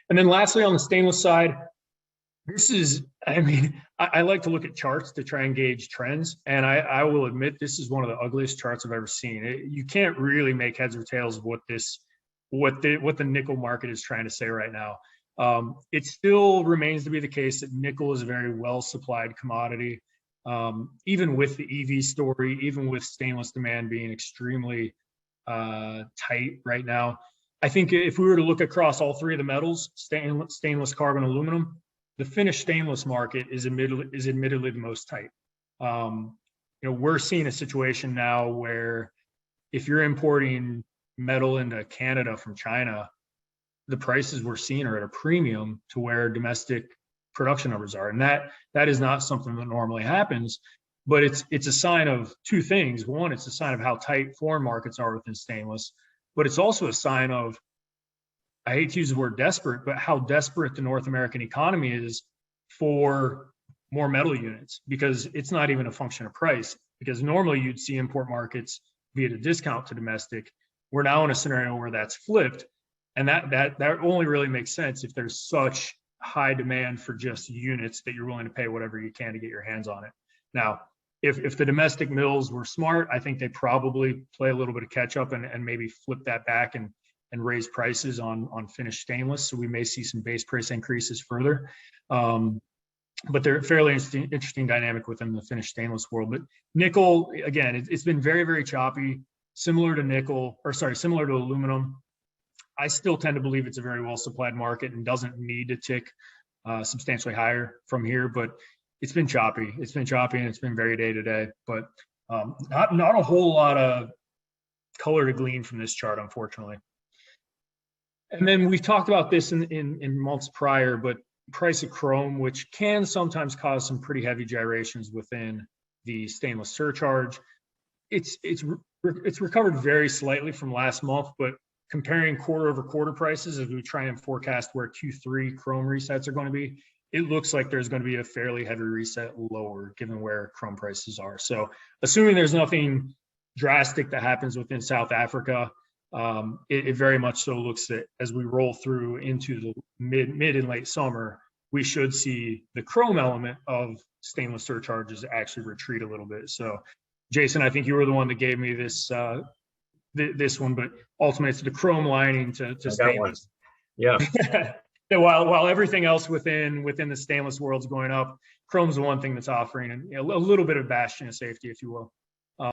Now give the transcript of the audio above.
And then lastly, on the stainless side, this is, I mean, I like to look at charts to try and gauge trends. And I will admit, this is one of the ugliest charts I've ever seen. You can't really make heads or tails of what the nickel market is trying to say right now. It still remains to be the case that nickel is a very well supplied commodity. Even with the EV story, even with stainless demand being extremely tight right now, I think if we were to look across all three of the metals, stainless, carbon, aluminum, the finished stainless market is admittedly the most tight. We're seeing a situation now where if you're importing metal into Canada from China, the prices we're seeing are at a premium to where domestic production numbers are. And that is not something that normally happens, but it's a sign of two things. One, it's a sign of how tight foreign markets are within stainless, but it's also a sign of, I hate to use the word desperate, but how desperate the North American economy is for more metal units, because it's not even a function of price. Because normally you'd see import markets be at a discount to domestic. We're now in a scenario where that's flipped. And that only really makes sense if there's such high demand for just units that you're willing to pay whatever you can to get your hands on it. Now, if the domestic mills were smart, I think they probably play a little bit of catch up and maybe flip that back and raise prices on finished stainless. So we may see some base price increases further. But they're fairly interesting dynamic within the finished stainless world. But nickel, again, it's been very, very choppy, similar to aluminum. I still tend to believe it's a very well supplied market and doesn't need to tick substantially higher from here, but it's been choppy. It's been choppy and it's been very day to day, but not a whole lot of color to glean from this chart, unfortunately. And then we've talked about this in months prior, but price of chrome, which can sometimes cause some pretty heavy gyrations within the stainless surcharge. It's recovered very slightly from last month, but comparing quarter over quarter prices as we try and forecast where Q3 chrome resets are going to be, it looks like there's going to be a fairly heavy reset lower given where chrome prices are. So assuming there's nothing drastic that happens within South Africa, it very much so looks that as we roll through into the mid and late summer, we should see the chrome element of stainless surcharges actually retreat a little bit. So Jason, I think you were the one that gave me this one, but ultimately it's the chrome lining to stainless. Yeah. While everything else within the stainless world's going up, chrome's the one thing that's offering a little bit of bastion of safety, if you will.